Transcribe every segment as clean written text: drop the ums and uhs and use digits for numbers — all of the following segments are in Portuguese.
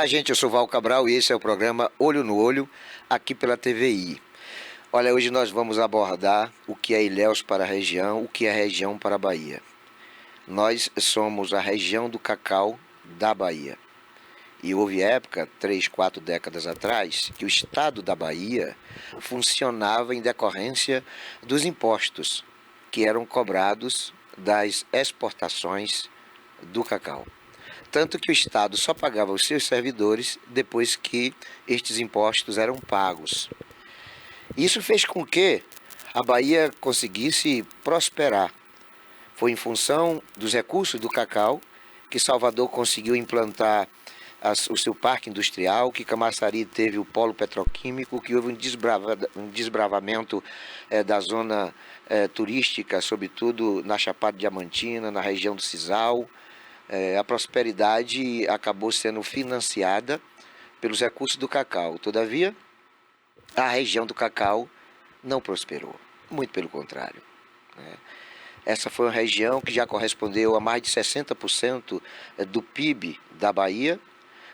Olá, gente, eu sou Val Cabral e esse é o programa Olho no Olho, aqui pela TVI. Olha, hoje nós vamos abordar o que é Ilhéus para a região, o que é região para a Bahia. Nós somos a região do cacau da Bahia. E houve época, 3, 4 décadas atrás, que o estado da Bahia funcionava em decorrência dos impostos que eram cobrados das exportações do cacau. Tanto que o Estado só pagava os seus servidores depois que estes impostos eram pagos. Isso fez com que a Bahia conseguisse prosperar. Foi em função dos recursos do cacau que Salvador conseguiu implantar o seu parque industrial, que Camaçari teve o polo petroquímico, que houve um desbravamento da zona turística, sobretudo na Chapada Diamantina, na região do Sisal. A prosperidade acabou sendo financiada pelos recursos do cacau. Todavia, a região do cacau não prosperou, muito pelo contrário. Essa foi uma região que já correspondeu a mais de 60% do PIB da Bahia,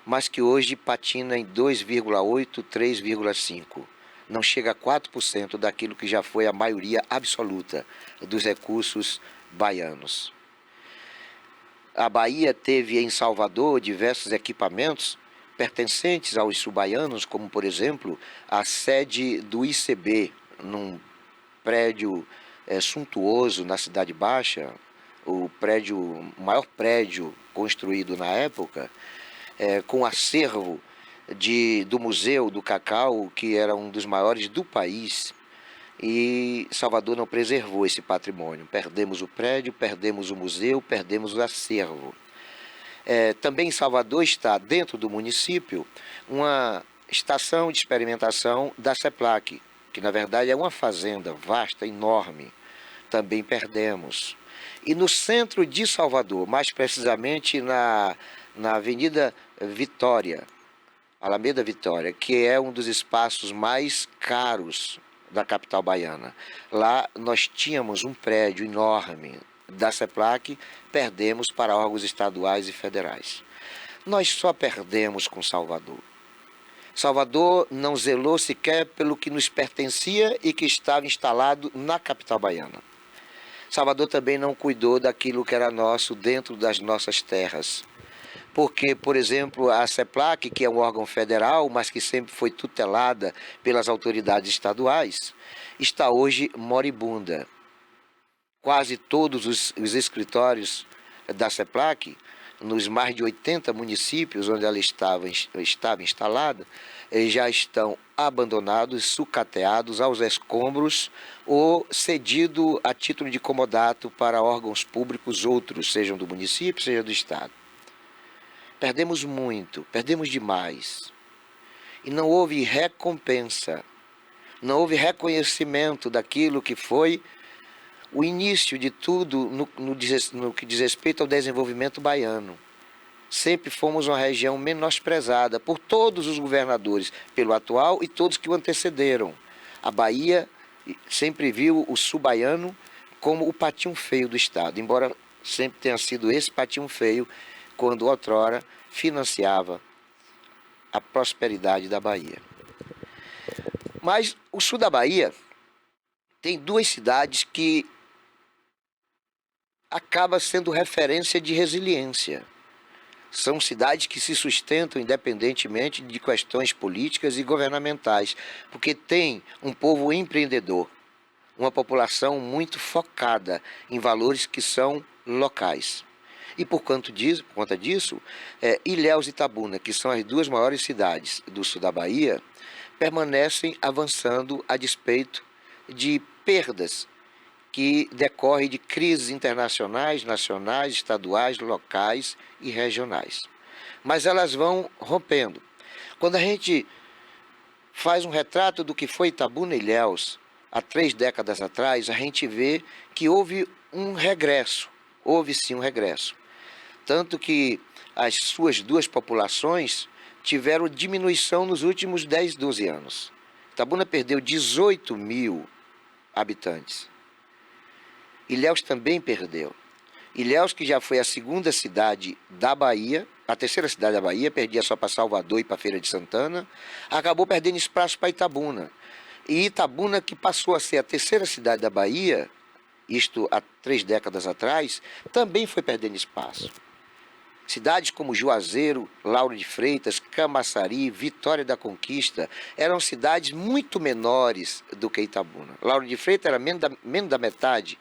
mas que hoje patina em 2,8%, 3,5%. Não chega a 4% daquilo que já foi a maioria absoluta dos recursos baianos. A Bahia teve em Salvador diversos equipamentos pertencentes aos subaianos, como, por exemplo, a sede do ICB, num prédio suntuoso na Cidade Baixa, o maior prédio construído na época, com acervo do Museu do Cacau, que era um dos maiores do país. E Salvador não preservou esse patrimônio. Perdemos o prédio, perdemos o museu, perdemos o acervo. Também em Salvador está, dentro do município, uma estação de experimentação da CEPLAC, que na verdade é uma fazenda vasta, enorme. Também perdemos. E no centro de Salvador, mais precisamente na Avenida Vitória, Alameda Vitória, que é um dos espaços mais caros da capital baiana. Lá nós tínhamos um prédio enorme da CEPLAC, perdemos para órgãos estaduais e federais. Nós só perdemos com Salvador. Salvador não zelou sequer pelo que nos pertencia e que estava instalado na capital baiana. Salvador também não cuidou daquilo que era nosso dentro das nossas terras. Porque, por exemplo, a CEPLAC, que é um órgão federal, mas que sempre foi tutelada pelas autoridades estaduais, está hoje moribunda. Quase todos os escritórios da CEPLAC, nos mais de 80 municípios onde ela estava instalada, já estão abandonados, sucateados aos escombros ou cedido a título de comodato para órgãos públicos outros, sejam do município, seja do estado. Perdemos muito, perdemos demais. E não houve recompensa, não houve reconhecimento daquilo que foi o início de tudo no que diz respeito ao desenvolvimento baiano. Sempre fomos uma região menosprezada por todos os governadores, pelo atual e todos que o antecederam. A Bahia sempre viu o sul-baiano como o patinho feio do estado, embora sempre tenha sido esse patinho feio quando outrora financiava a prosperidade da Bahia. Mas o sul da Bahia tem duas cidades que acabam sendo referência de resiliência. São cidades que se sustentam independentemente de questões políticas e governamentais, porque tem um povo empreendedor, uma população muito focada em valores que são locais. E por conta disso, Ilhéus e Itabuna, que são as duas maiores cidades do sul da Bahia, permanecem avançando a despeito de perdas que decorrem de crises internacionais, nacionais, estaduais, locais e regionais. Mas elas vão rompendo. Quando a gente faz um retrato do que foi Itabuna e Ilhéus há 3 décadas atrás, a gente vê que houve um regresso. Houve sim um regresso. Tanto que as suas duas populações tiveram diminuição nos últimos 10, 12 anos. Itabuna perdeu 18 mil habitantes. Ilhéus também perdeu. Ilhéus, que já foi a segunda cidade da Bahia, a terceira cidade da Bahia, perdia só para Salvador e para Feira de Santana, acabou perdendo espaço para Itabuna. E Itabuna, que passou a ser a terceira cidade da Bahia, isto há 3 décadas atrás, também foi perdendo espaço. Cidades como Juazeiro, Lauro de Freitas, Camaçari, Vitória da Conquista eram cidades muito menores do que Itabuna. Lauro de Freitas era menos da metade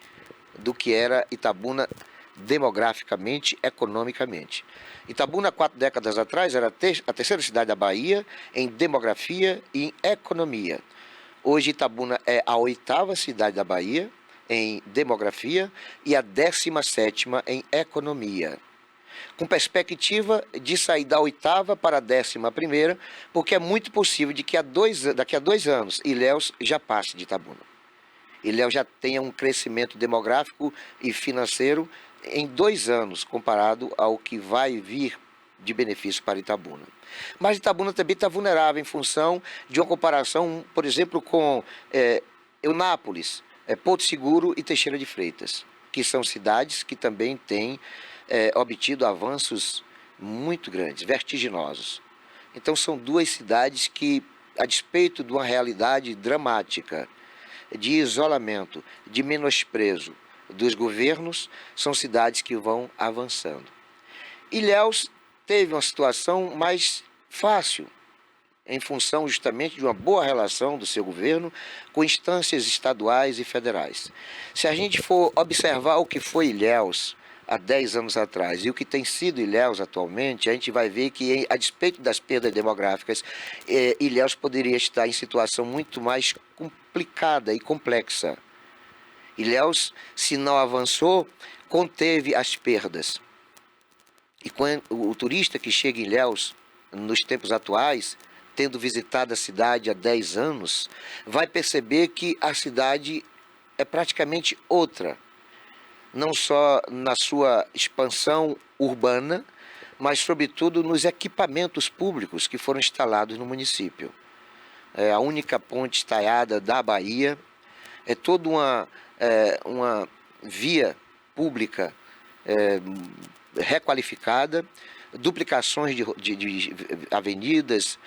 do que era Itabuna demograficamente, economicamente. Itabuna, 4 décadas atrás, era a terceira cidade da Bahia em demografia e em economia. Hoje Itabuna é a 8ª cidade da Bahia em demografia e a 17ª em economia, com perspectiva de sair da 8ª para a 11ª, porque é muito possível de que daqui a 2 anos Ilhéus já passe de Itabuna. Ilhéus já tenha um crescimento demográfico e financeiro em 2 anos, comparado ao que vai vir de benefício para Itabuna. Mas Itabuna também está vulnerável em função de uma comparação, por exemplo, com Eunápolis, Porto Seguro e Teixeira de Freitas, que são cidades que também têm obtido avanços muito grandes, vertiginosos. Então são 2 cidades que, a despeito de uma realidade dramática, de isolamento, de menosprezo dos governos, são cidades que vão avançando. Ilhéus teve uma situação mais fácil, em função justamente de uma boa relação do seu governo com instâncias estaduais e federais. Se a gente for observar o que foi Ilhéus há 10 anos atrás e o que tem sido Ilhéus atualmente, a gente vai ver que, a despeito das perdas demográficas, Ilhéus poderia estar em situação muito mais complicada e complexa. Ilhéus, se não avançou, conteve as perdas. E quando o turista que chega em Ilhéus, nos tempos atuais, tendo visitado a cidade há 10 anos, vai perceber que a cidade é praticamente outra. Não só na sua expansão urbana, mas sobretudo nos equipamentos públicos que foram instalados no município. É a única ponte estaiada da Bahia, é toda uma via pública requalificada, duplicações de avenidas,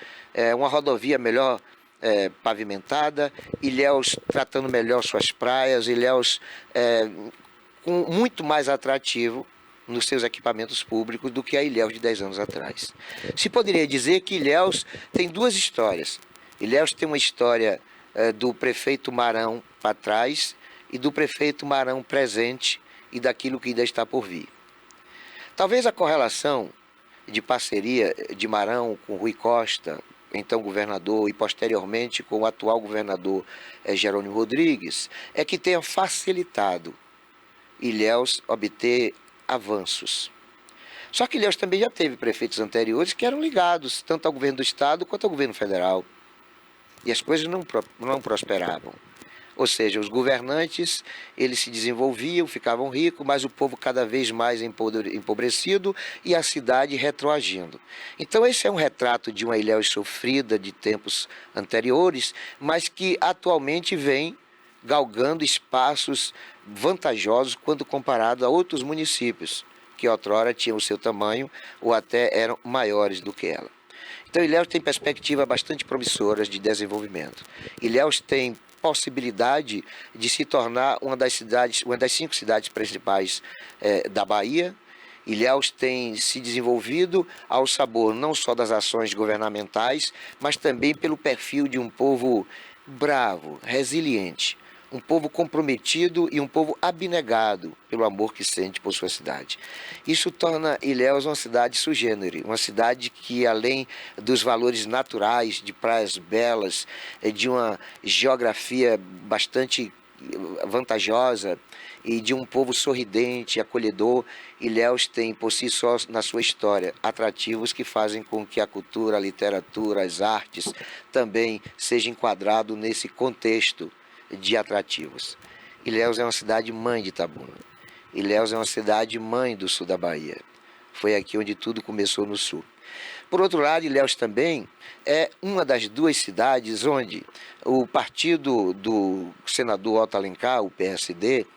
uma rodovia melhor pavimentada, Ilhéus tratando melhor suas praias, Ilhéus com muito mais atrativo nos seus equipamentos públicos do que a Ilhéus de 10 anos atrás. Se poderia dizer que Ilhéus tem 2 histórias. Ilhéus tem uma história do prefeito Marão para trás e do prefeito Marão presente e daquilo que ainda está por vir. Talvez a correlação de parceria de Marão com Rui Costa, então governador, e posteriormente com o atual governador Jerônimo Rodrigues, é que tenha facilitado Ilhéus obter avanços. Só que Ilhéus também já teve prefeitos anteriores que eram ligados tanto ao governo do estado quanto ao governo federal. E as coisas não prosperavam. Ou seja, os governantes, eles se desenvolviam, ficavam ricos, mas o povo cada vez mais empobrecido e a cidade retroagindo. Então esse é um retrato de uma Ilhéus sofrida de tempos anteriores, mas que atualmente vem galgando espaços vantajosos quando comparado a outros municípios, que outrora tinham o seu tamanho ou até eram maiores do que ela. Então Ilhéus tem perspectivas bastante promissoras de desenvolvimento. Ilhéus tem possibilidade de se tornar uma das 5 cidades principais da Bahia. Ilhéus tem se desenvolvido ao sabor não só das ações governamentais, mas também pelo perfil de um povo bravo, resiliente, um povo comprometido e um povo abnegado pelo amor que sente por sua cidade. Isso torna Ilhéus uma cidade sui generis, uma cidade que, além dos valores naturais, de praias belas, de uma geografia bastante vantajosa e de um povo sorridente, acolhedor, Ilhéus tem por si só, na sua história, atrativos que fazem com que a cultura, a literatura, as artes também seja enquadrado nesse contexto de atrativos. Ilhéus é uma cidade mãe de Itabuna. Ilhéus é uma cidade mãe do sul da Bahia. Foi aqui onde tudo começou no sul. Por outro lado, Ilhéus também é uma das 2 cidades onde o partido do senador Otto Alencar, o PSD,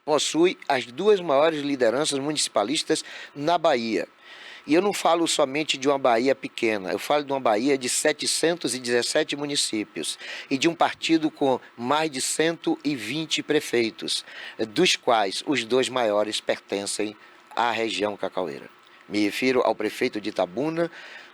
possui as duas maiores lideranças municipalistas na Bahia. E eu não falo somente de uma Bahia pequena, eu falo de uma Bahia de 717 municípios e de um partido com mais de 120 prefeitos, dos quais os dois maiores pertencem à região cacaueira. Me refiro ao prefeito de Itabuna,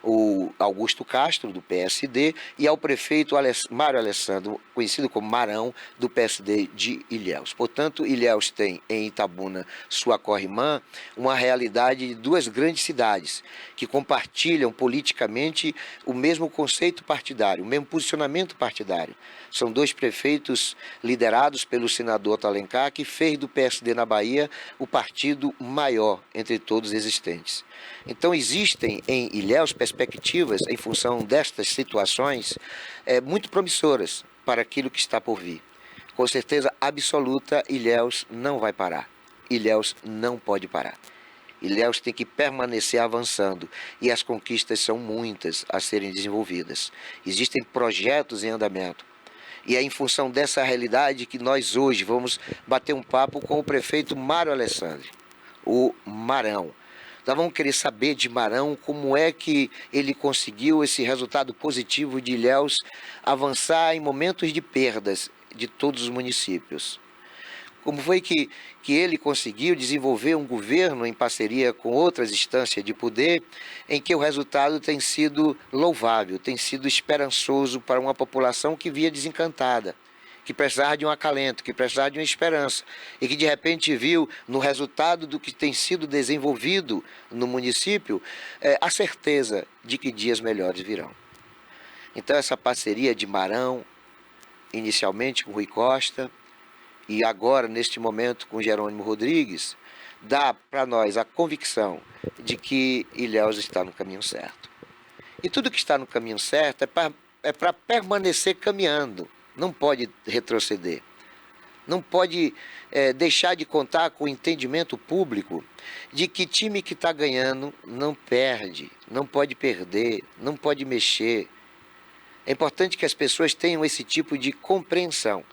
o Augusto Castro, do PSD, e ao prefeito Mário Alessandro, conhecido como Marão, do PSD de Ilhéus. Portanto, Ilhéus tem em Itabuna sua corrimã, uma realidade de duas grandes cidades que compartilham politicamente o mesmo conceito partidário, o mesmo posicionamento partidário. São dois prefeitos liderados pelo senador Otto Alencar, que fez do PSD na Bahia o partido maior entre todos os existentes. Então existem em Ilhéus perspectivas, em função destas situações, muito promissoras para aquilo que está por vir. Com certeza absoluta, Ilhéus não vai parar. Ilhéus não pode parar. Ilhéus tem que permanecer avançando e as conquistas são muitas a serem desenvolvidas. Existem projetos em andamento. E é em função dessa realidade que nós hoje vamos bater um papo com o prefeito Mário Alessandro, o Marão. Nós vamos querer saber de Marão como é que ele conseguiu esse resultado positivo de Ilhéus avançar em momentos de perdas de todos os municípios. Como foi que ele conseguiu desenvolver um governo em parceria com outras instâncias de poder, em que o resultado tem sido louvável, tem sido esperançoso para uma população que via desencantada, que precisava de um acalento, que precisava de uma esperança, e que de repente viu no resultado do que tem sido desenvolvido no município, a certeza de que dias melhores virão. Então essa parceria de Marão, inicialmente com Rui Costa, e agora, neste momento, com Jerônimo Rodrigues, dá para nós a convicção de que Ilhéus está no caminho certo. E tudo que está no caminho certo é para permanecer caminhando, não pode retroceder. Não pode deixar de contar com o entendimento público de que time que está ganhando não perde, não pode perder, não pode mexer. É importante que as pessoas tenham esse tipo de compreensão.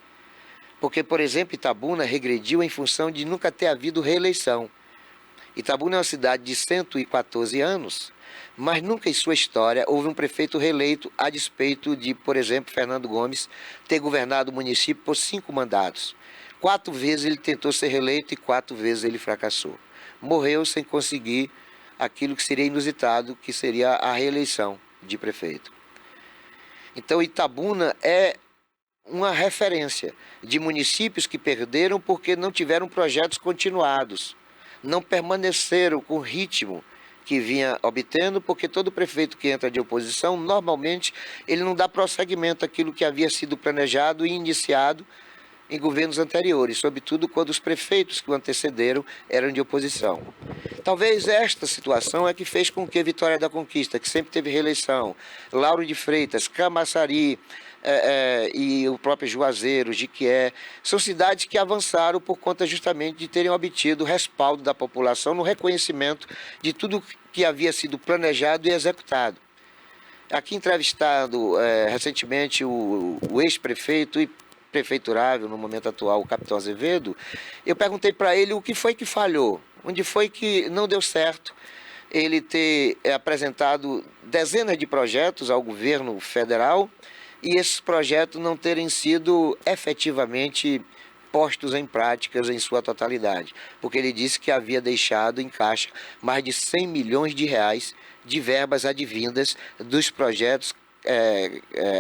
Porque, por exemplo, Itabuna regrediu em função de nunca ter havido reeleição. Itabuna é uma cidade de 114 anos, mas nunca em sua história houve um prefeito reeleito a despeito de, por exemplo, Fernando Gomes ter governado o município por 5 mandatos. 4 vezes ele tentou ser reeleito e 4 vezes ele fracassou. Morreu sem conseguir aquilo que seria inusitado, que seria a reeleição de prefeito. Então, Itabuna é uma referência de municípios que perderam porque não tiveram projetos continuados, não permaneceram com o ritmo que vinha obtendo, porque todo prefeito que entra de oposição, normalmente, ele não dá prosseguimento àquilo que havia sido planejado e iniciado em governos anteriores, sobretudo quando os prefeitos que o antecederam eram de oposição. Talvez esta situação é que fez com que Vitória da Conquista, que sempre teve reeleição, Lauro de Freitas, Camaçari, e o próprio Juazeiro, Jiquié, são cidades que avançaram por conta justamente de terem obtido o respaldo da população no reconhecimento de tudo que havia sido planejado e executado. Aqui entrevistado recentemente o ex-prefeito e prefeiturável no momento atual, o capitão Azevedo, eu perguntei para ele o que foi que falhou, onde foi que não deu certo ele ter apresentado dezenas de projetos ao governo federal e esses projetos não terem sido efetivamente postos em práticas em sua totalidade, porque ele disse que havia deixado em caixa mais de 100 milhões de reais de verbas advindas dos projetos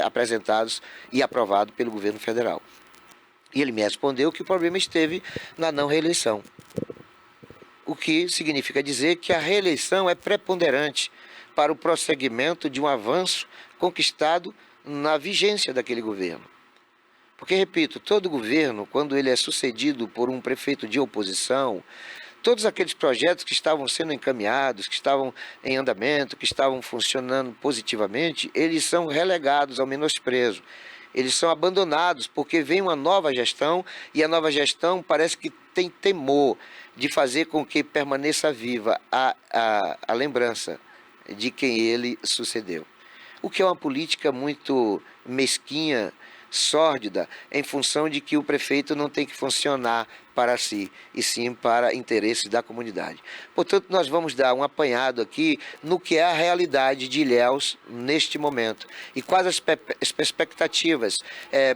apresentados e aprovados pelo governo federal. E ele me respondeu que o problema esteve na não reeleição, o que significa dizer que a reeleição é preponderante para o prosseguimento de um avanço conquistado na vigência daquele governo. Porque, repito, todo governo, quando ele é sucedido por um prefeito de oposição, todos aqueles projetos que estavam sendo encaminhados, que estavam em andamento, que estavam funcionando positivamente, eles são relegados ao menosprezo. Eles são abandonados porque vem uma nova gestão e a nova gestão parece que tem temor de fazer com que permaneça viva a lembrança de quem ele sucedeu. O que é uma política muito mesquinha, sórdida, em função de que o prefeito não tem que funcionar para si, e sim para interesses da comunidade. Portanto, nós vamos dar um apanhado aqui no que é a realidade de Ilhéus neste momento e quais as expectativas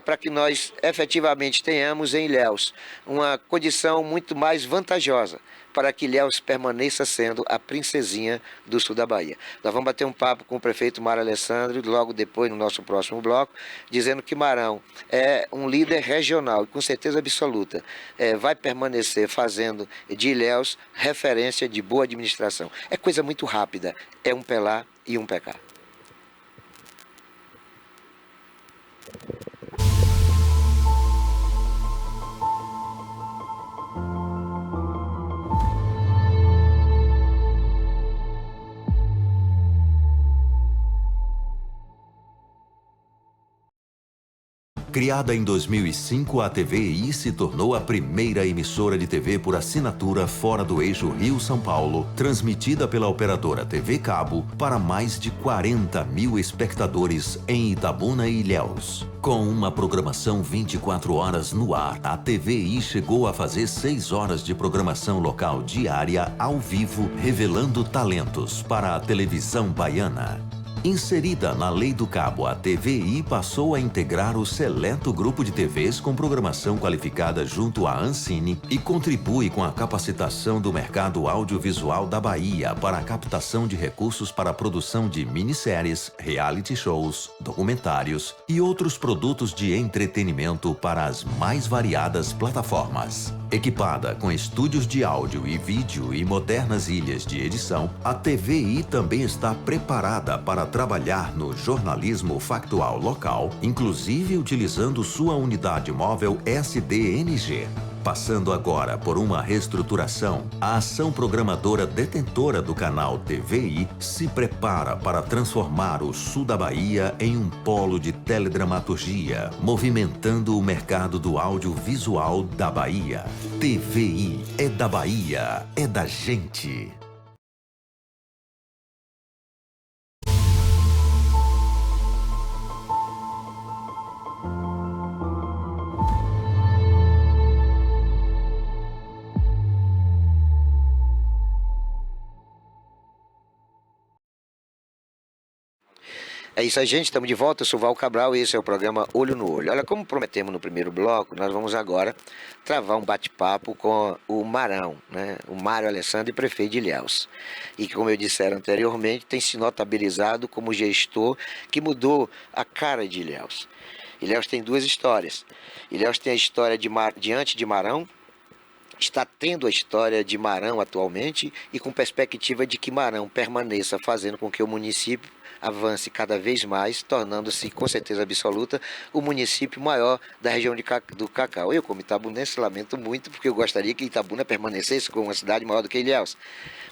para que nós efetivamente tenhamos em Ilhéus uma condição muito mais vantajosa para que Ilhéus permaneça sendo a princesinha do sul da Bahia. Nós vamos bater um papo com o prefeito Mário Alessandro, logo depois, no nosso próximo bloco, dizendo que Marão é um líder regional e, com certeza absoluta, vai permanecer fazendo de Ilhéus referência de boa administração. É coisa muito rápida, é um pelar e um pecar. Criada em 2005, a TVI se tornou a primeira emissora de TV por assinatura fora do eixo Rio-São Paulo, transmitida pela operadora TV Cabo para mais de 40 mil espectadores em Itabuna e Ilhéus. Com uma programação 24 horas no ar, a TVI chegou a fazer 6 horas de programação local diária ao vivo, revelando talentos para a televisão baiana. Inserida na Lei do Cabo, a TVI passou a integrar o seleto grupo de TVs com programação qualificada junto à Ancine e contribui com a capacitação do mercado audiovisual da Bahia para a captação de recursos para a produção de minisséries, reality shows, documentários e outros produtos de entretenimento para as mais variadas plataformas. Equipada com estúdios de áudio e vídeo e modernas ilhas de edição, a TVI também está preparada para trabalhar no jornalismo factual local, inclusive utilizando sua unidade móvel SDNG. Passando agora por uma reestruturação, a ação programadora detentora do canal TVI se prepara para transformar o sul da Bahia em um polo de teledramaturgia, movimentando o mercado do audiovisual da Bahia. TVI é da Bahia, é da gente. É isso aí, gente. Estamos de volta. Eu sou Val Cabral e esse é o programa Olho no Olho. Olha, como prometemos no primeiro bloco, nós vamos agora travar um bate-papo com o Marão, né? O Mário Alessandro, prefeito de Ilhéus. E que, como eu disse anteriormente, tem se notabilizado como gestor que mudou a cara de Ilhéus. Ilhéus tem duas histórias. Ilhéus tem a história diante de Marão, está tendo a história de Marão atualmente e com perspectiva de que Marão permaneça fazendo com que o município avance cada vez mais, tornando-se, com certeza absoluta, o município maior da região do Cacau. Eu, como itabunense, lamento muito, porque eu gostaria que Itabuna permanecesse como uma cidade maior do que Ilhéus.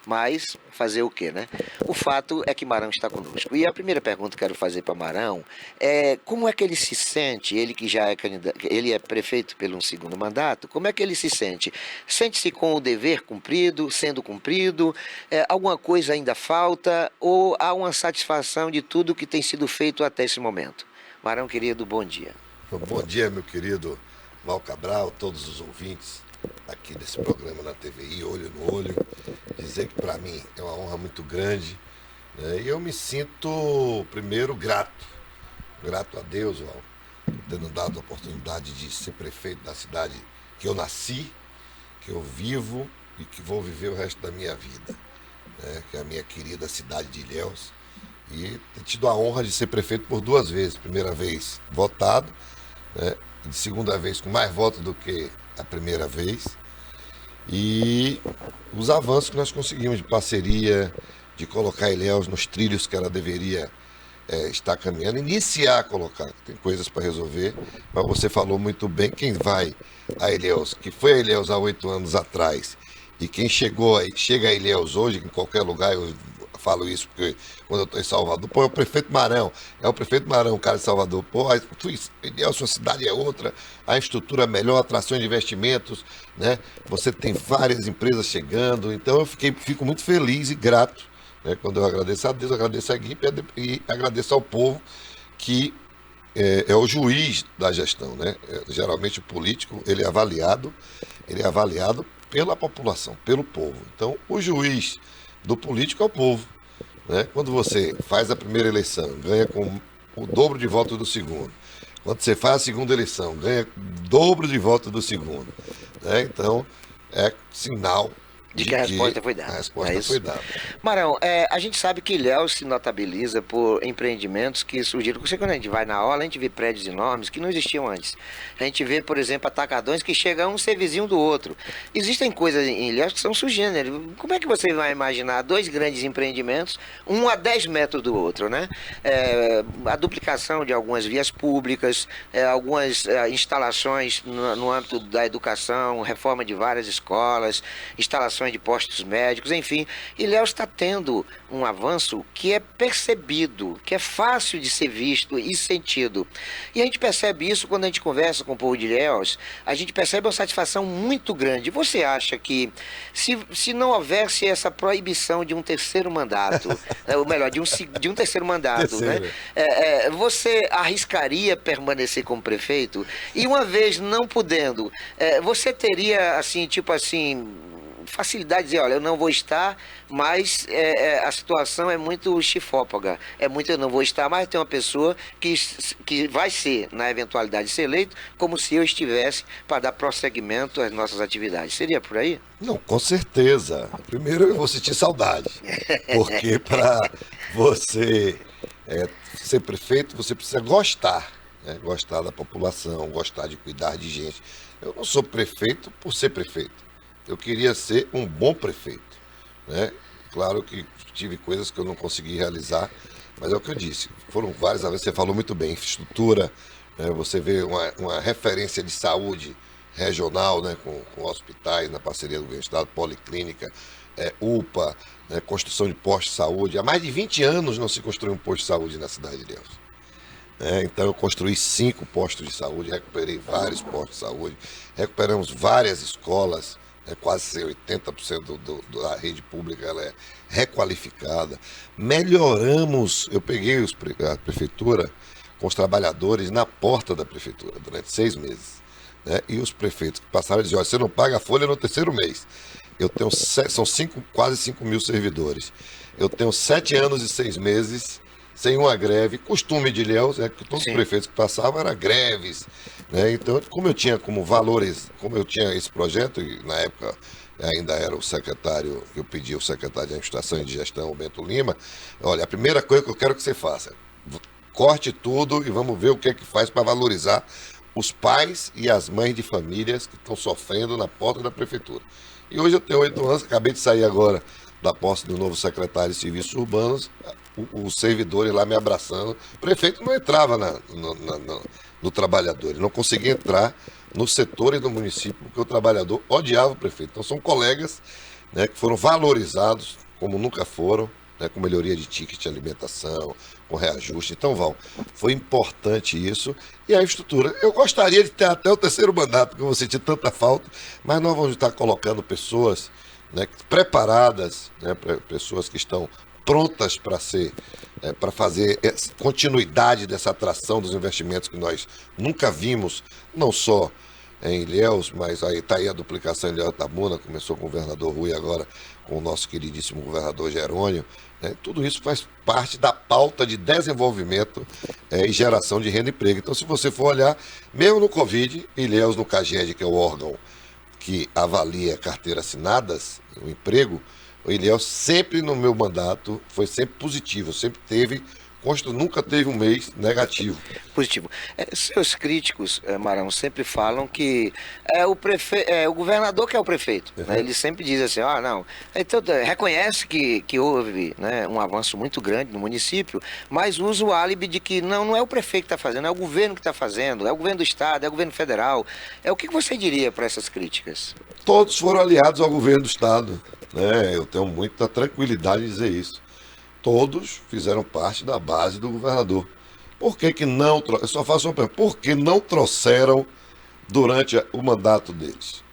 Mas, fazer o quê, né? O fato é que Marão está conosco. E a primeira pergunta que eu quero fazer para Marão é como é que ele se sente, ele que já é candidato, ele é prefeito pelo segundo mandato, como é que ele se sente? Sente-se com o dever cumprido, sendo cumprido? Alguma coisa ainda falta? Ou há uma satisfação de tudo que tem sido feito até esse momento? Marão, querido, bom dia. Bom dia, meu querido Val Cabral, todos os ouvintes aqui desse programa na TVI, Olho no Olho. Dizer que para mim é uma honra muito grande, né? E eu me sinto, primeiro, grato a Deus, Val, tendo dado a oportunidade de ser prefeito da cidade que eu nasci, que eu vivo e que vou viver o resto da minha vida, né? Que é a minha querida cidade de Ilhéus. E ter tido a honra de ser prefeito por 2 vezes. Primeira vez votado, né? E segunda vez com mais votos do que a primeira vez. E os avanços que nós conseguimos de parceria, de colocar Ilhéus nos trilhos que ela deveria estar caminhando, iniciar a colocar. Tem coisas para resolver, mas você falou muito bem, quem vai a Ilhéus, que foi a Ilhéus há 8 anos atrás, e quem chega a Ilhéus hoje, em qualquer lugar, eu falo isso porque quando eu estou em Salvador, pô, é o prefeito Marão, o cara de Salvador, pô, Ilhéus, sua cidade é outra, a estrutura é melhor, atrações de investimentos, né? Você tem várias empresas chegando, então eu fico muito feliz e grato, né? Quando eu agradeço a Deus, agradeço a equipe e agradeço ao povo que é o juiz da gestão, né? Geralmente o político ele é avaliado pela população, pelo povo. Então, o juiz do político é o povo, né? Quando você faz a primeira eleição, ganha com o dobro de votos do segundo. Quando você faz a segunda eleição, ganha o dobro de votos do segundo, né? Então, é sinal De que a resposta foi dada. A resposta foi dada. Marão, a gente sabe que Ilhéus se notabiliza por empreendimentos que surgiram. Quando a gente vai na aula, a gente vê prédios enormes que não existiam antes. A gente vê, por exemplo, atacadões que chegam a um ser vizinho do outro. Existem coisas em Ilhéus que são sugêneres. Como é que você vai imaginar dois grandes empreendimentos, um a 10 metros do outro, né? A duplicação de algumas vias públicas, algumas instalações no âmbito da educação, reforma de várias escolas, instalações de postos médicos, enfim. Ilhéus está tendo um avanço que é percebido, que é fácil de ser visto e sentido. E a gente percebe isso quando a gente conversa com o povo de Ilhéus, a gente percebe uma satisfação muito grande. Você acha que se não houvesse essa proibição de um terceiro mandato, ou melhor, de um terceiro mandato, né? Você arriscaria permanecer como prefeito? E uma vez não podendo, você teria, assim, tipo assim, facilidade de dizer, olha, eu não vou estar, mas a situação é muito chifópaga, eu não vou estar, mas tem uma pessoa que vai ser, na eventualidade de ser eleito, como se eu estivesse para dar prosseguimento às nossas atividades. Seria por aí? Não, com certeza. Primeiro eu vou sentir saudade, porque para você ser prefeito, você precisa gostar, né? Gostar da população, gostar de cuidar de gente. Eu não sou prefeito por ser prefeito. Eu queria ser um bom prefeito, né? Claro que tive coisas que eu não consegui realizar, mas é o que eu disse. Foram várias vezes, você falou muito bem, infraestrutura, né? Você vê uma referência de saúde regional, né? Com hospitais, na parceria do governo do estado, policlínica, UPA, né? Construção de postos de saúde. Há mais de 20 anos não se construiu um posto de saúde na cidade de Ilhéus. Então eu construí 5 postos de saúde, recuperei vários postos de saúde, recuperamos várias escolas, quase 80% da rede pública ela é requalificada. Melhoramos, eu peguei a prefeitura com os trabalhadores na porta da prefeitura durante 6 meses. Né? E os prefeitos que passaram a dizer, olha, você não paga a folha no terceiro mês. Eu tenho são quase 5 mil servidores. Eu tenho 7 anos e 6 meses sem uma greve. Costume de Ilhéus, que todos os prefeitos que passavam eram greves. Né? Então, como eu tinha esse projeto, e na época ainda era o secretário, eu pedi ao secretário de Administração e de Gestão, o Bento Lima, olha, a primeira coisa que eu quero que você faça, corte tudo e vamos ver o que é que faz para valorizar os pais e as mães de famílias que estão sofrendo na porta da prefeitura. E hoje eu tenho 8 anos, acabei de sair agora da posse do novo secretário de Serviços Urbanos, os servidores lá me abraçando. O prefeito não entrava no trabalhador, ele não conseguia entrar nos setores do município, porque o trabalhador odiava o prefeito. Então são colegas, né, que foram valorizados como nunca foram, né, com melhoria de ticket de alimentação, com reajuste. Então, foi importante isso. E a estrutura, eu gostaria de ter até o terceiro mandato, porque eu vou sentir tanta falta, mas nós vamos estar colocando pessoas, né, preparadas, né, pessoas que estão prontas para fazer continuidade dessa atração dos investimentos que nós nunca vimos, não só em Ilhéus, mas aí está aí a duplicação em Ilhéus da Itabuna, começou com o governador Rui, agora com o nosso queridíssimo governador Jerônimo. Né? Tudo isso faz parte da pauta de desenvolvimento e geração de renda e emprego. Então, se você for olhar, mesmo no Covid, Ilhéus no CAGED, que é o órgão que avalia carteiras assinadas, o emprego, o Ilhéus sempre no meu mandato foi sempre positivo, sempre teve, nunca teve um mês negativo. Positivo. Seus críticos, Marão, sempre falam que o governador que é o prefeito. Né? Ele sempre diz assim, não. Então, reconhece que houve, né, um avanço muito grande no município, mas usa o álibi de que não é o prefeito que está fazendo, é o governo que está fazendo, é o governo do estado, é o governo federal. O que você diria para essas críticas? Todos foram aliados ao governo do estado. Né? Eu tenho muita tranquilidade de dizer isso. Todos fizeram parte da base do governador. Por que não? Eu só faço uma pergunta. Por que não trouxeram durante o mandato deles?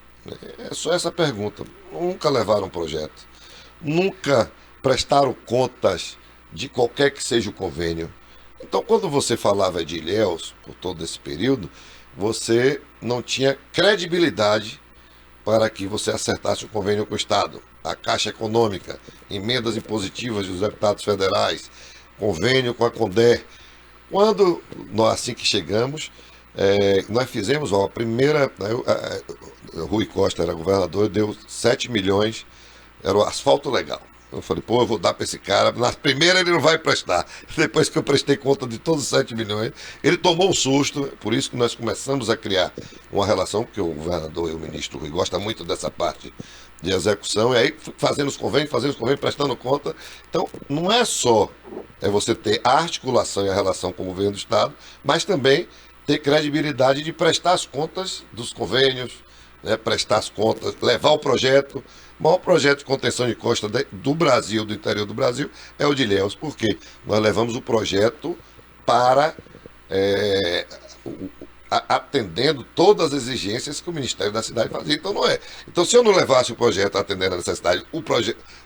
É só essa pergunta. Nunca levaram um projeto. Nunca prestaram contas de qualquer que seja o convênio. Então, quando você falava de Ilhéus, por todo esse período, você não tinha credibilidade para que você acertasse o convênio com o Estado. A Caixa Econômica, emendas impositivas dos deputados federais, convênio com a Conde. Quando nós, assim que chegamos, nós fizemos, a primeira, Rui Costa era governador, deu 7 milhões, era o asfalto legal. Eu falei, pô, eu vou dar para esse cara. Na primeira ele não vai prestar. Depois que eu prestei conta de todos os 7 milhões, ele tomou um susto. Por isso que nós começamos a criar uma relação, porque o governador e o ministro Rui gostam muito dessa parte de execução. E aí fazendo os convênios, prestando conta. Então, não é só você ter a articulação e a relação com o governo do Estado, mas também ter credibilidade de prestar as contas dos convênios, né, prestar as contas, levar o projeto. O maior projeto de contenção de costa do Brasil, do interior do Brasil, é o de Ilhéus. Por quê? Nós levamos o projeto para atendendo todas as exigências que o Ministério da Cidade fazia. Então não é. Então, se eu não levasse o projeto atendendo a necessidade,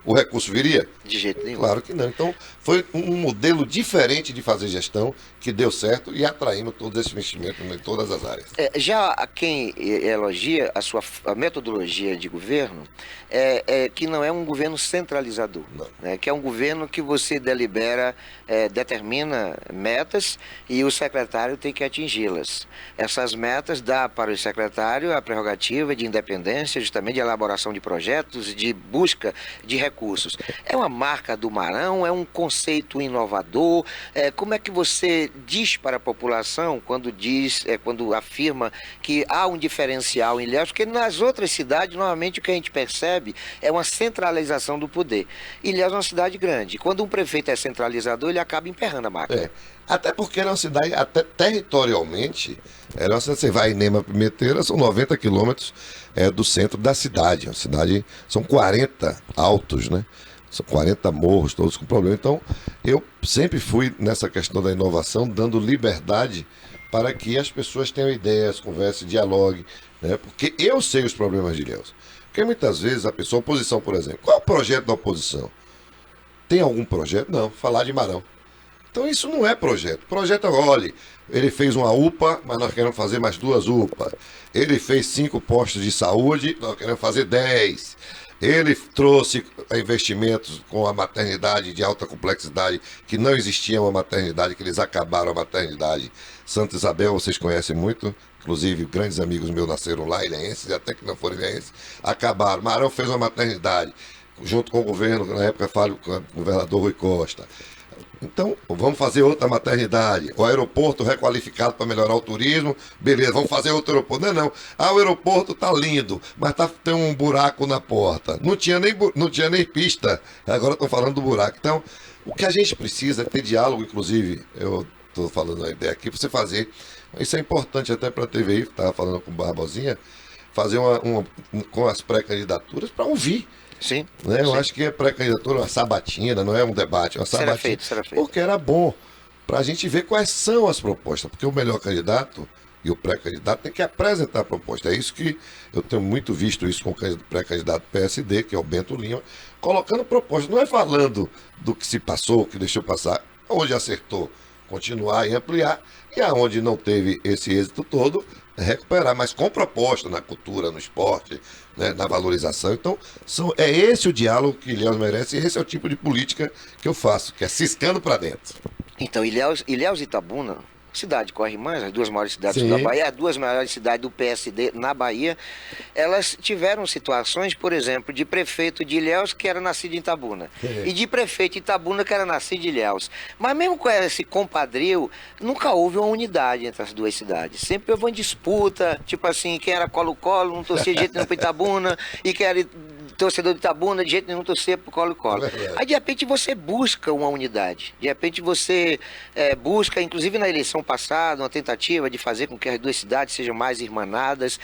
o recurso viria? De jeito nenhum. Claro que não. Então, foi um modelo diferente de fazer gestão que deu certo e atraímos todos esses investimentos em todas as áreas. Já quem elogia a metodologia de governo que não é um governo centralizador, né? Que é um governo que você delibera, determina metas e o secretário tem que atingi-las. Essas metas dá para o secretário a prerrogativa de independência, justamente de elaboração de projetos, de busca de recursos. É uma marca do Maranhão, é um conceito inovador. Como é que você diz para a população quando quando afirma que há um diferencial em Ilhéus? Porque nas outras cidades, normalmente, o que a gente percebe é uma centralização do poder. Ilhéus é uma cidade grande. Quando um prefeito é centralizador, ele acaba emperrando a máquina. Até porque era uma cidade, até territorialmente, você vai em Nema Pimenteira, são 90 quilômetros do centro da cidade. A cidade, são 40 altos, né? São 40 morros, todos com problema. Então, eu sempre fui nessa questão da inovação, dando liberdade para que as pessoas tenham ideias, conversem, dialoguem, né? Porque eu sei os problemas de Ilhéus. Porque muitas vezes a oposição, por exemplo, qual é o projeto da oposição? Tem algum projeto? Não, falar de Marão. Então isso não é projeto. Projeto é, olha, ele fez uma UPA, mas nós queremos fazer mais 2 UPA. Ele fez 5 postos de saúde, nós queremos fazer 10. Ele trouxe investimentos com a maternidade de alta complexidade, que não existia uma maternidade, que eles acabaram a maternidade. Santa Isabel, vocês conhecem muito, inclusive grandes amigos meus nasceram lá, ilhéenses, e até que não foram ilhéenses, acabaram. Marão fez uma maternidade, junto com o governo, na época falo com o governador Rui Costa. Então, vamos fazer outra maternidade. O aeroporto requalificado para melhorar o turismo. Beleza, vamos fazer outro aeroporto. Não. O aeroporto tá lindo, mas tem um buraco na porta. Não tinha nem pista. Agora estão falando do buraco. Então, o que a gente precisa é ter diálogo, inclusive, eu estou falando a ideia aqui, para você fazer. Isso é importante até para a TVI, estava falando com o Barbosinha, fazer com as pré-candidaturas para ouvir. Sim. Né? Eu sim. acho que a pré-candidatura é uma sabatina, não é um debate, é uma sabatina. Será feito. Porque era bom para a gente ver quais são as propostas, porque o melhor candidato e o pré-candidato tem que apresentar a proposta. É isso que eu tenho muito visto isso com o pré-candidato PSD, que é o Bento Lima, colocando propostas. Não é falando do que se passou, o que deixou passar, onde acertou, continuar e ampliar, e aonde não teve esse êxito todo, recuperar, mas com proposta na cultura, no esporte, né, na valorização. Então, é esse o diálogo que Ilhéus merece, e esse é o tipo de política que eu faço, que é ciscando para dentro. Então, Ilhéus e Itabuna, cidade corre-mães, as 2 maiores cidades Sim. da Bahia, as 2 maiores cidades do PSD na Bahia, elas tiveram situações, por exemplo, de prefeito de Ilhéus que era nascido em Itabuna, e de prefeito de Itabuna que era nascido em Ilhéus. Mas mesmo com esse compadrio, nunca houve uma unidade entre as 2 cidades. Sempre houve uma disputa, tipo assim, quem era Colo-Colo não torcia de jeito nenhum para Itabuna, e quem era torcedor de Itabuna de jeito nenhum torcia para Colo-Colo. Aí, de repente, você busca uma unidade. De repente, você busca, inclusive na eleição passada, uma tentativa de fazer com que as 2 cidades sejam mais irmanadas,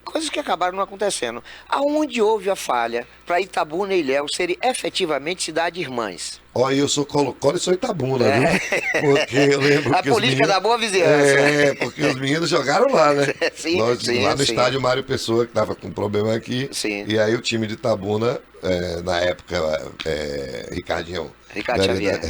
coisas que acabaram não acontecendo. Aonde houve a falha para Itabuna e Ilhéus serem efetivamente cidades irmãs? Olha, eu sou Colo-Colo e sou Itabuna, viu? Porque eu lembro A que os política meninos... da boa vizinhança. Porque os meninos jogaram lá, né? Sim, Nós, sim, lá no sim. estádio Mário Pessoa, que tava com problema aqui. Sim. E aí o time de Itabuna, na época, Ricardinho, Ricardo Xavier.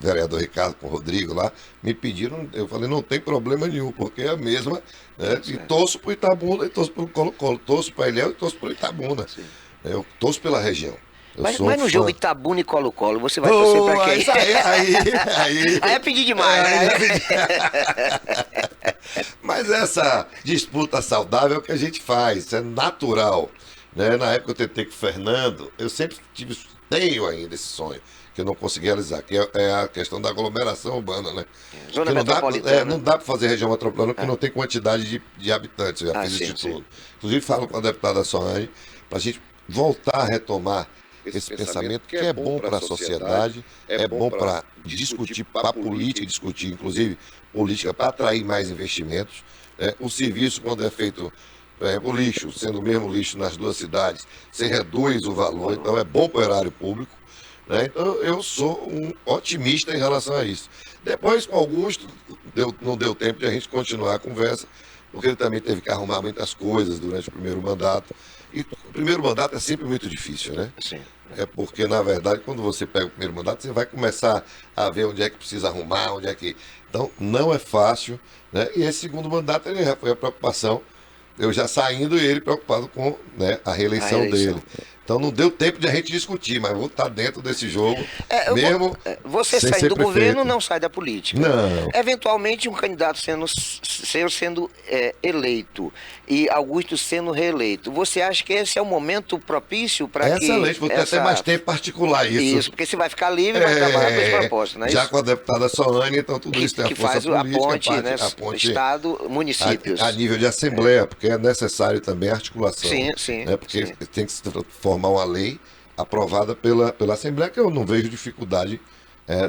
vereador Ricardo com o Rodrigo lá, me pediram, eu falei, não tem problema nenhum, porque é a mesma, né? E torço pro Itabuna e torço pro Colo-Colo, torço pra Ilhéus e torço pro Itabuna. Eu torço pela região. Mas sou no fã. jogo Itabuna e Colo-Colo, você vai torcer pra quem? Aí é pedir demais, né? Mas essa disputa saudável que a gente faz, é natural. Né? Na época eu tentei com o Fernando, eu sempre tenho ainda esse sonho, que eu não consegui realizar, que é a questão da aglomeração urbana, né? Zona Que metropolitana. não dá para fazer região metropolitana porque não tem quantidade de habitantes, eu já fiz isso tudo. Inclusive falo com a deputada Soane, para a gente voltar a retomar esse pensamento que é bom para a sociedade, é bom para discutir, para política, discutir inclusive política para atrair mais investimentos. O serviço, quando é feito, o lixo, sendo o mesmo lixo nas duas cidades, você reduz o valor, então é bom para o erário público. Então eu sou um otimista em relação a isso. Depois, com Augusto, não deu tempo de a gente continuar a conversa, porque ele também teve que arrumar muitas coisas durante o primeiro mandato. E o primeiro mandato é sempre muito difícil, né? Sim. É porque, na verdade, quando você pega o primeiro mandato, você vai começar a ver onde é que precisa arrumar, onde é que... Então, não é fácil, né? E esse segundo mandato, ele foi a preocupação, eu já saindo e ele preocupado com, né, a reeleição dele. Então não deu tempo de a gente discutir, mas vou estar dentro desse jogo, mesmo você sem sai ser do prefeito. governo, não sai da política. Não. Eventualmente um candidato sendo eleito e Augusto sendo reeleito, você acha que esse é o momento propício para que... Excelente, vou ter até mais tempo para articular isso. Isso, porque você vai ficar livre e vai trabalhar com esse propósito, não é já isso? com a deputada Soane, então tudo isso tem a que força faz política, a ponte, né, a ponte Estado, municípios. a nível de assembleia, porque é necessário também a articulação. Sim, sim. Né, porque sim. tem que se formar uma lei aprovada pela Assembleia, que eu não vejo dificuldade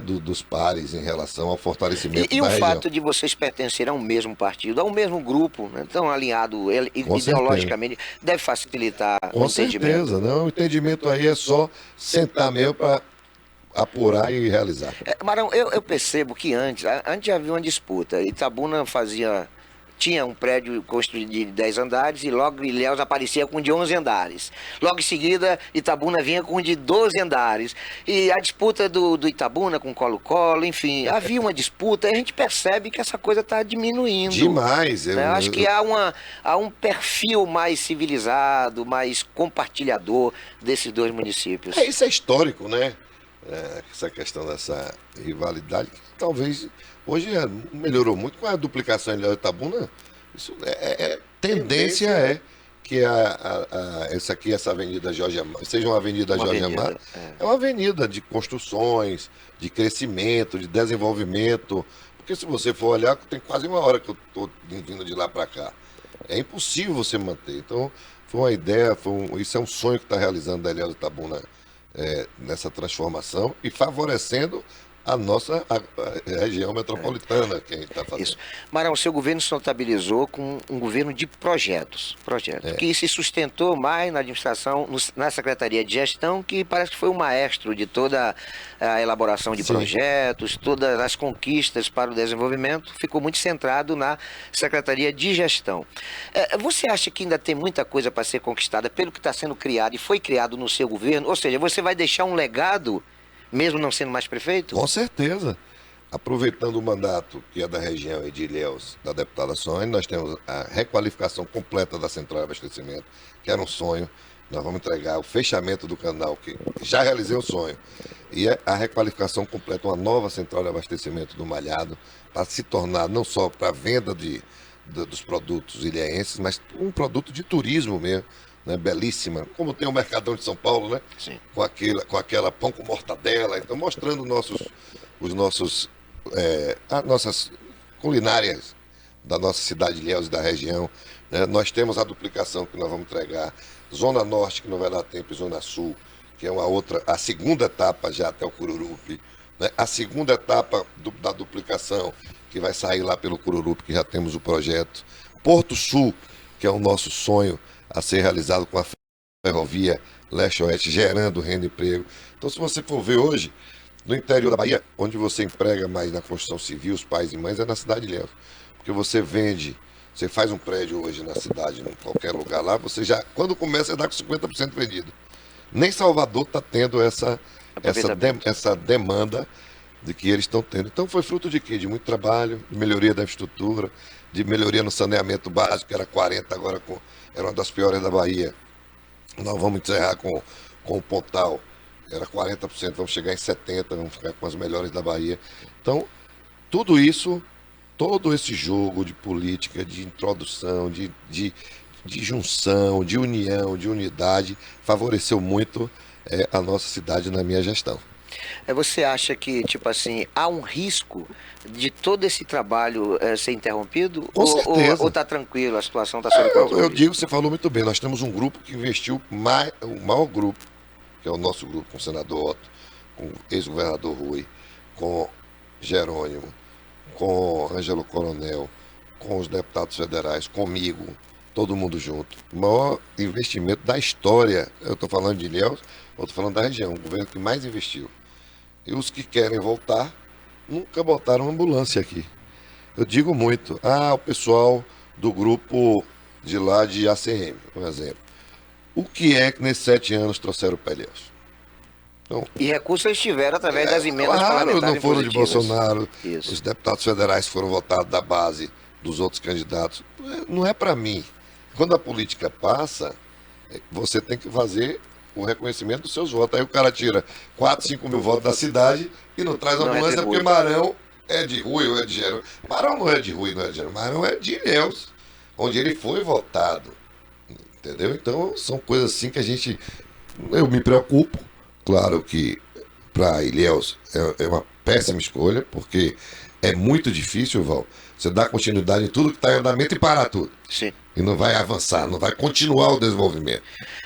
dos pares em relação ao fortalecimento E da o região. fato de vocês pertencerem ao mesmo partido, ao mesmo grupo, né, tão alinhado Com ideologicamente, deve facilitar Com o entendimento. certeza, não, o entendimento aí é só sentar mesmo para apurar e realizar. Marão, eu percebo que antes havia uma disputa. Itabuna tinha um prédio construído de 10 andares e logo Ilhéus aparecia com de 11 andares. Logo em seguida, Itabuna vinha com de 12 andares. E a disputa do Itabuna com Colo-Colo, enfim, havia uma disputa e a gente percebe que essa coisa está diminuindo. Demais. Eu acho que há um perfil mais civilizado, mais compartilhador desses dois municípios. Isso é histórico, né? Essa questão dessa rivalidade, que talvez hoje melhorou muito com a duplicação de Itabuna. Isso tendência é que essa avenida Jorge Amado seja uma avenida Jorge Amado, é uma avenida de construções, de crescimento, de desenvolvimento, porque se você for olhar, tem quase uma hora que eu estou vindo de lá para cá. É impossível você manter. Então, foi uma ideia, isso é um sonho que está realizando da Ilhéus Itabuna nessa transformação e favorecendo a nossa região metropolitana que a gente está fazendo. Isso. Marão, o seu governo se notabilizou com um governo de projetos, que se sustentou mais na administração, na Secretaria de Gestão, que parece que foi o maestro de toda a elaboração de projetos, todas as conquistas para o desenvolvimento, ficou muito centrado na Secretaria de Gestão. Você acha que ainda tem muita coisa para ser conquistada pelo que está sendo criado e foi criado no seu governo? Ou seja, você vai deixar um legado mesmo não sendo mais prefeito? Com certeza. Aproveitando o mandato que é da região de Ilhéus, da deputada Soane, nós temos a requalificação completa da central de abastecimento, que era um sonho. Nós vamos entregar o fechamento do canal, que já realizei o sonho. E a requalificação completa, uma nova central de abastecimento do Malhado, para se tornar não só para a venda dos produtos ilhéenses, mas um produto de turismo mesmo. Né, belíssima, como tem o Mercadão de São Paulo, né? Sim. Com aquela pão com mortadela, então mostrando as nossas culinárias da nossa cidade de Ilhéus e da região. Né? Nós temos a duplicação que nós vamos entregar, Zona Norte, que não vai dar tempo, e Zona Sul, que é a segunda etapa já até o Cururupi, né? A segunda etapa da duplicação, que vai sair lá pelo Cururupi, que já temos o projeto. Porto Sul, que é o nosso sonho a ser realizado com a ferrovia leste-oeste, gerando renda e emprego. Então, se você for ver hoje, No interior da Bahia, onde você emprega mais na construção civil, os pais e mães, é na cidade de Ilhéus. Porque você vende, você faz um prédio hoje na cidade, em qualquer lugar lá, você já, quando começa, dá com 50% vendido. Nem Salvador está tendo essa demanda de que eles estão tendo. Então foi fruto de quê? De muito trabalho, de melhoria da infraestrutura, de melhoria no saneamento básico, que era 40, agora era uma das piores da Bahia. Nós vamos encerrar com o Pontal, era 40%, vamos chegar em 70%, vamos ficar com as melhores da Bahia. Então, tudo isso, todo esse jogo de política, de introdução, de junção, de união, de unidade, favoreceu muito a nossa cidade na minha gestão. Você acha que, tipo assim, há um risco de todo esse trabalho ser interrompido? Com certeza. Ou está tranquilo, a situação está sob controle? Eu digo, você falou muito bem, nós temos um grupo que investiu o maior grupo, que é o nosso grupo, com o senador Otto, com o ex-governador Rui, com Jerônimo, com Ângelo Coronel, com os deputados federais, comigo, todo mundo junto. O maior investimento da história, eu estou falando de Ilhéus, eu estou falando da região, o governo que mais investiu. E os que querem voltar, nunca botaram ambulância aqui. Eu digo muito, o pessoal do grupo de lá de ACM, por exemplo. O que é que nesses 7 anos trouxeram para Ilhéus? Então, e recursos eles tiveram através das emendas parlamentares não foram de Bolsonaro, Isso. os deputados federais foram votados da base dos outros candidatos. Não é para mim. Quando a política passa, você tem que fazer o reconhecimento dos seus votos. Aí o cara tira 4, 5 mil votos da cidade e não traz ambulância porque Marão é de Rui ou é de Jerônimo. Marão não é de Rui, não é de Jerônimo. Marão é de Ilhéus, onde ele foi votado. Entendeu? Então são coisas assim que eu me preocupo. Claro que para Ilhéus é uma péssima escolha, porque é muito difícil, Val, você dar continuidade em tudo que está em andamento e parar tudo. Sim. E não vai avançar, não vai continuar o desenvolvimento.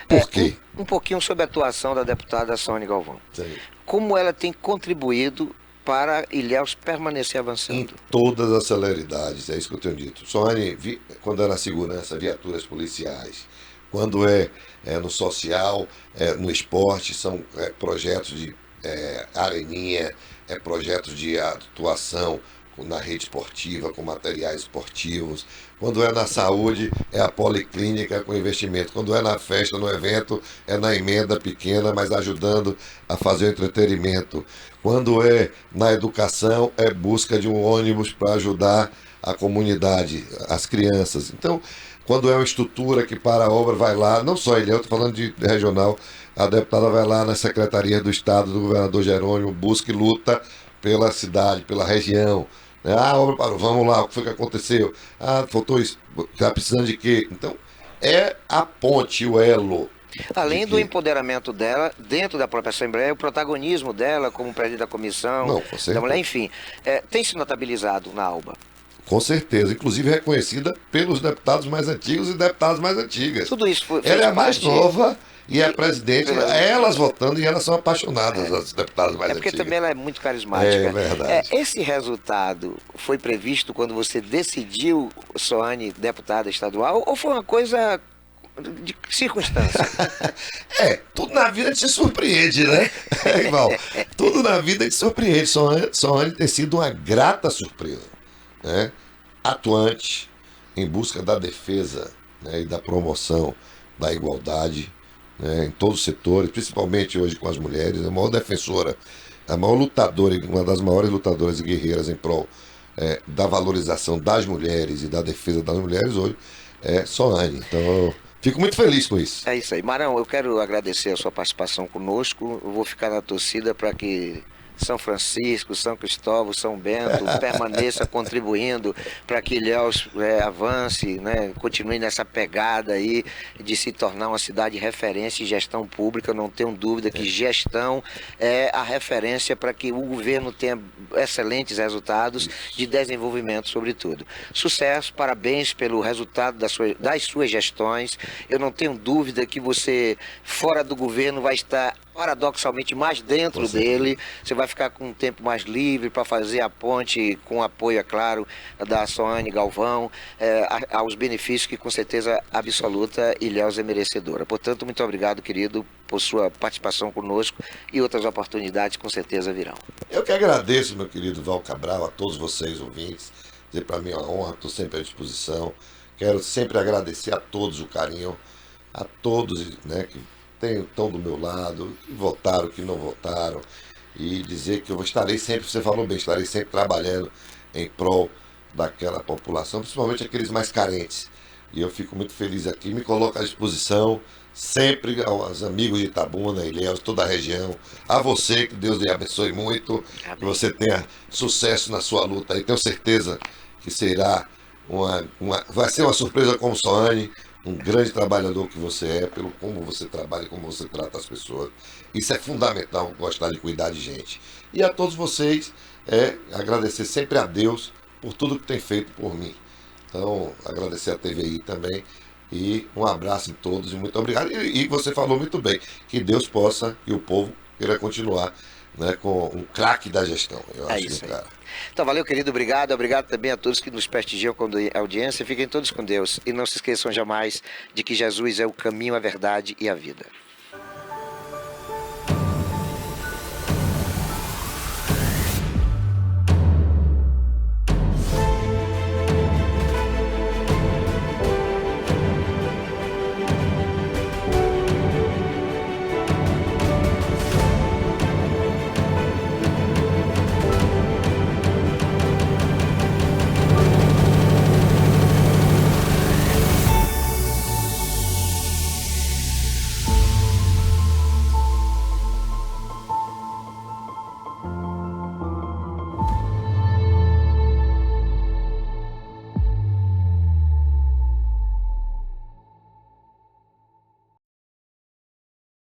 Por quê? Um pouquinho sobre a atuação da deputada Sônia Galvão. Sim. Como ela tem contribuído para Ilhéus permanecer avançando? Em todas as celeridades, é isso que eu tenho dito. Sônia, quando é na segurança, viaturas policiais. Quando é no social, no esporte, são projetos de areninha, projetos de atuação na rede esportiva, com materiais esportivos. Quando é na saúde, é a policlínica com investimento. Quando é na festa, no evento, é na emenda pequena, mas ajudando a fazer o entretenimento. Quando é na educação, é busca de um ônibus para ajudar a comunidade, as crianças. Então, quando é uma estrutura que para a obra, vai lá, não só ele, eu estou falando de regional, a deputada vai lá na Secretaria do Estado do governador Jerônimo, busca e luta pela cidade, pela região. A obra parou, vamos lá, o que foi que aconteceu? Faltou isso, está precisando de quê? Então, é a ponte, o elo. Além do empoderamento dela, dentro da própria Assembleia, o protagonismo dela como presidente da comissão, da mulher, enfim, tem se notabilizado na ALBA. Com certeza, inclusive reconhecida pelos deputados mais antigos e deputadas mais antigas. Tudo isso foi. Ela é a mais nova e é presidente, elas votando e elas são apaixonadas, as deputadas mais antigas. Porque também ela é muito carismática. É verdade. Esse resultado foi previsto quando você decidiu, Soane, deputada estadual, ou foi uma coisa de circunstância? Tudo na vida te surpreende, né, Ival? Tudo na vida te surpreende. Soane tem sido uma grata surpresa. Atuante em busca da defesa, e da promoção da igualdade, em todos os setores, principalmente hoje com as mulheres, a maior defensora, a maior lutadora, uma das maiores lutadoras e guerreiras em prol da valorização das mulheres e da defesa das mulheres hoje é Soane. Então eu fico muito feliz com isso. É isso aí. Marão, eu quero agradecer a sua participação conosco, eu vou ficar na torcida para que São Francisco, São Cristóvão, São Bento permaneça contribuindo para que Ilhéus avance, continue nessa pegada aí de se tornar uma cidade referência em gestão pública. Eu não tenho dúvida que gestão é a referência para que o governo tenha excelentes resultados de desenvolvimento, sobretudo. Sucesso, parabéns pelo resultado das suas gestões. Eu não tenho dúvida que você, fora do governo, vai estar paradoxalmente mais dentro dele, você vai ficar com um tempo mais livre para fazer a ponte com apoio, é claro, da Soane Galvão, aos benefícios que com certeza absoluta Ilhéus é merecedora. Portanto, muito obrigado, querido, por sua participação conosco e outras oportunidades com certeza virão. Eu que agradeço, meu querido Val Cabral, a todos vocês ouvintes. Dizer, para mim é uma honra, estou sempre à disposição. Quero sempre agradecer a todos o carinho, a todos, né, que estão do meu lado, que votaram, que não votaram, e dizer que eu estarei sempre, você falou bem, estarei sempre trabalhando em prol daquela população, principalmente aqueles mais carentes. E eu fico muito feliz aqui, me coloco à disposição, sempre aos amigos de Itabuna, Ilhéus, toda a região, a você, que Deus lhe abençoe muito, amém, que você tenha sucesso na sua luta, e tenho certeza que será vai ser uma surpresa como Soane, um grande trabalhador que você é, pelo como você trabalha e como você trata as pessoas. Isso é fundamental, gostar de cuidar de gente. E a todos vocês, agradecer sempre a Deus por tudo que tem feito por mim. Então, agradecer a TVI também. E um abraço em todos e muito obrigado. E você falou muito bem, que Deus possa e o povo queira continuar, né, com um craque da gestão. Eu acho isso, cara. Então, valeu, querido, obrigado também a todos que nos prestigiam com a audiência. Fiquem todos com Deus e não se esqueçam jamais de que Jesus é o caminho, a verdade e a vida.